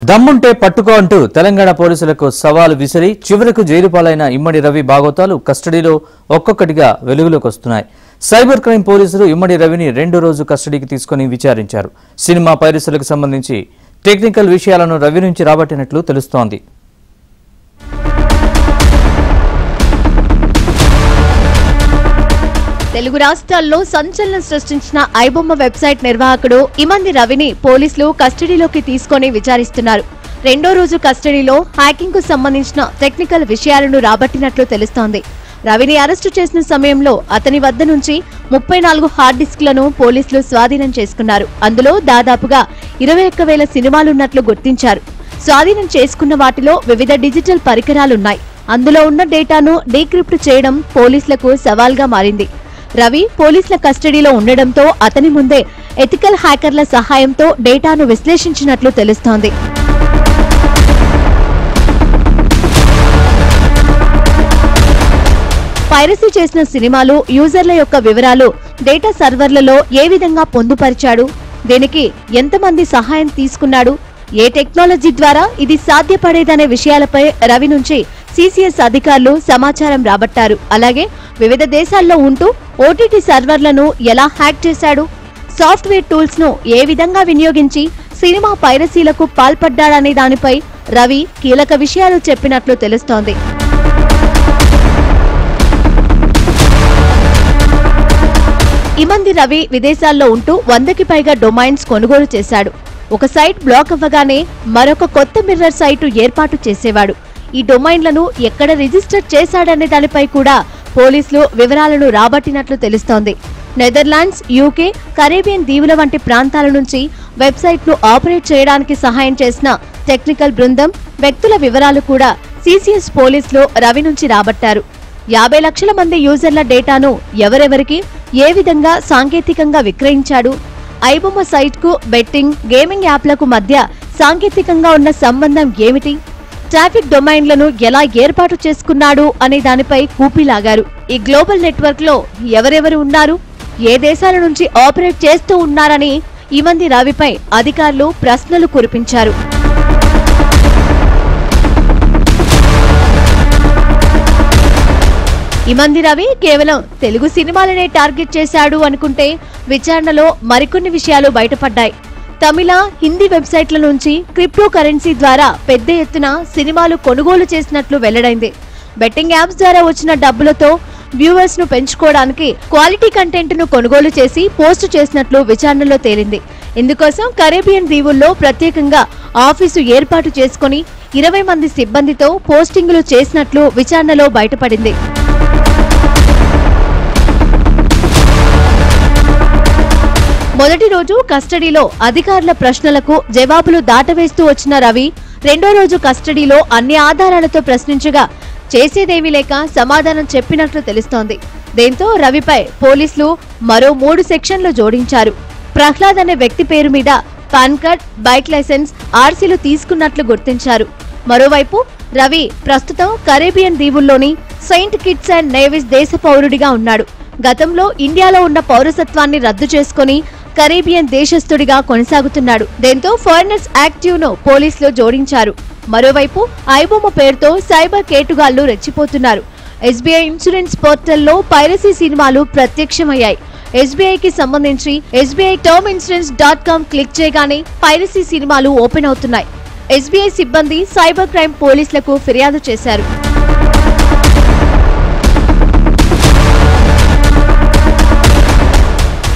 దమ్ముంటే పట్టుకో అంటూ తెలంగాణ పోలీసులకు సవాలు విసిరి చివరకు జైలు పాలైన ఇమ్మడి రవి బాగోతాలు కస్టడీలో ఒక్కొక్కటిగా వెలుగులోకి వస్తున్నాయి. సైబర్ క్రైమ్ పోలీసులు ఇమ్మడి రవిని 2వ రోజు కస్టడీకి తీసుకుని విచారించారు. సినిమా పైరసీలకు సంబంధించి టెక్నికల్ విషయాలను రవి నుంచి రాబట్టినట్లు తెలుస్తోంది. తెలుగు రాష్ట్రాల్లో సంచలనం సృష్టించిన ఐబొమ్మ వెబ్సైట్ నిర్వాహకుడు ఇమంది రవిని పోలీసులు కస్టడీలోకి తీసుకొని విచారిస్తున్నారు. 2వ రోజు కస్టడీలో హ్యాకింగ్ కు సంబంధించిన టెక్నికల్ విషయాలను రాబట్టినట్లు తెలుస్తోంది. రవిని అరెస్టు చేసిన సమయంలో అతని వద్ద నుంచి 34 హార్డ్ డిస్క్లను పోలీసులు స్వాధీనం చేసుకున్నారు. అందులో దాదాపుగా 21,000 సినిమాలున్నట్లు గుర్తించారు. స్వాధీనం చేసుకున్న వాటిలో వివిధ డిజిటల్ పరికరాలున్నాయి. అందులో ఉన్న డేటాను డీక్రిప్ట్ చేయడం పోలీసులకు సవాల్గా మారింది. రవి పోలీసుల కస్టడీలో ఉండడంతో అతని ముందే ఎథికల్ హ్యాకర్ల సహాయంతో డేటాను విశ్లేషించినట్లు తెలుస్తోంది. పైరసీ చేసిన సినిమాలు, యూజర్ల యొక్క వివరాలు డేటా సర్వర్లలో ఏ విధంగా పొందుపరిచాడు, దీనికి ఎంతమంది సహాయం తీసుకున్నాడు, ఏ టెక్నాలజీ ద్వారా ఇది సాధ్యపడేదనే విషయాలపై రవి నుంచి సిసిఎస్ అధికారులు సమాచారం రాబట్టారు. అలాగే వివిధ దేశాల్లో ఉంటూ ఓటీటీ సర్వర్లను ఎలా హ్యాక్ చేశాడు, సాఫ్ట్వేర్ టూల్స్ ను ఏ విధంగా వినియోగించి సినిమా పైరసీలకు పాల్పడ్డాడనే దానిపై రవి కీలక విషయాలు చెప్పినట్లు తెలుస్తోంది. ఇమంది రవి విదేశాల్లో ఉంటూ 100కి పైగా డొమైన్స్ కొనుగోలు చేశాడు. ఒక సైట్ బ్లాక్ అవ్వగానే మరొక కొత్త మిర్రర్ సైటు ఏర్పాటు చేసేవాడు. ఈ డొమైన్లను ఎక్కడ రిజిస్టర్ చేశాడనే దానిపై కూడా పోలీసులు వివరాలను రాబట్టినట్లు తెలుస్తోంది. నెదర్లాండ్స్, యూకే, కరేబియన్ దీవుల వంటి ప్రాంతాల నుంచి వెబ్సైట్ను ఆపరేట్ చేయడానికి సహాయం చేసిన టెక్నికల్ బృందం వ్యక్తుల వివరాలు కూడా సిసిఎస్ పోలీసులు రవి నుంచి రాబట్టారు. 50 లక్షల మంది యూజర్ల డేటాను ఎవరెవరికి ఏ విధంగా సాంకేతికంగా విక్రయించాడు, ఐబొమ్మ సైట్కు బెట్టింగ్, గేమింగ్ యాప్లకు మధ్య సాంకేతికంగా ఉన్న సంబంధం ఏమిటి, ట్రాఫిక్ డొమైన్లను ఎలా ఏర్పాటు చేసుకున్నాడు అనే దానిపై కూపీలాగారు. ఈ గ్లోబల్ నెట్వర్క్ లో ఎవరెవరు ఉన్నారు, ఏ దేశాల నుంచి ఆపరేట్ చేస్తూ ఉన్నారని ఇమంది రవిపై అధికారులు ప్రశ్నలు కురిపించారు. ఇమంది రవి కేవలం తెలుగు సినిమాలనే టార్గెట్ చేశాడు అనుకుంటే విచారణలో మరికొన్ని విషయాలు బయటపడ్డాయి. తమిళ, హిందీ వెబ్సైట్ల నుంచి క్రిప్టో కరెన్సీ ద్వారా పెద్ద ఎత్తున సినిమాలు కొనుగోలు చేసినట్లు వెల్లడైంది. బెట్టింగ్ యాప్స్ ద్వారా వచ్చిన డబ్బులతో వ్యూవర్స్ ను పెంచుకోవడానికి క్వాలిటీ కంటెంట్ ను కొనుగోలు చేసి పోస్ట్ చేసినట్లు విచారణలో తేలింది. ఇందుకోసం కరేబియన్ దీవుల్లో ప్రత్యేకంగా ఆఫీసు ఏర్పాటు చేసుకుని 20 మంది సిబ్బందితో పోస్టింగులు చేసినట్లు విచారణలో బయటపడింది. మొదటి రోజు కస్టడీలో అధికారుల ప్రశ్నలకు జవాబులు దాటవేస్తూ వచ్చిన రవి 2వ రోజు కస్టడీలో అన్ని ఆధారాలతో ప్రశ్నించగా చేసేదేమీ లేక సమాధానం చెప్పినట్లు తెలుస్తోంది. దీంతో రవిపై పోలీసులు మరో 3 సెక్షన్లు జోడించారు. ప్రహ్లాద్ అనే వ్యక్తి పేరు మీద పాన్ కార్డ్, బైక్ లైసెన్స్, ఆర్సీలు తీసుకున్నట్లు గుర్తించారు. మరోవైపు రవి ప్రస్తుతం కరేబియన్ దీవుల్లోని సెయింట్ కిట్స్ అండ్ నేవిస్ దేశ పౌరుడిగా ఉన్నాడు. గతంలో ఇండియాలో ఉన్న పౌరసత్వాన్ని రద్దు చేసుకుని కరేబియన్ దేశస్థుడిగా కొనసాగుతున్నాడు. దీంతో ఫారినర్స్ యాక్టివ్ ను పోలీసులు జోడించారు. మరోవైపు ఐబొమ్మ పేరుతో సైబర్ కేటుగాళ్లు రెచ్చిపోతున్నారు. ఎస్బీఐ ఇన్సూరెన్స్ పోర్టల్లో పైరసీ సినిమాలు ప్రత్యక్షమయ్యాయి. ఎస్బీఐకి సంబంధించి SBITerminsurance.com క్లిక్ చేయగానే పైరసీ సినిమాలు ఓపెన్ అవుతున్నాయి. ఎస్బీఐ సిబ్బంది సైబర్ క్రైమ్ పోలీసులకు ఫిర్యాదు చేశారు.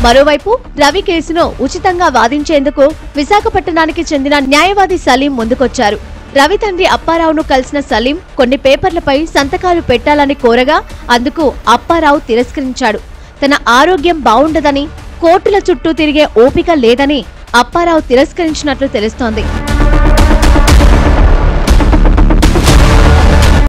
మరోవైపు రవి కేసును ఉచితంగా వాదించేందుకు విశాఖపట్నానికి చెందిన న్యాయవాది సలీం ముందుకొచ్చారు. రవి తండ్రి అప్పారావును కలిసిన సలీం కొన్ని పేపర్లపై సంతకాలు పెట్టాలని కోరగా అందుకు అప్పారావు తిరస్కరించాడు. తన ఆరోగ్యం బావుండదని, కోర్టుల చుట్టూ తిరిగే ఓపిక లేదని అప్పారావు తిరస్కరించినట్లు తెలుస్తోంది.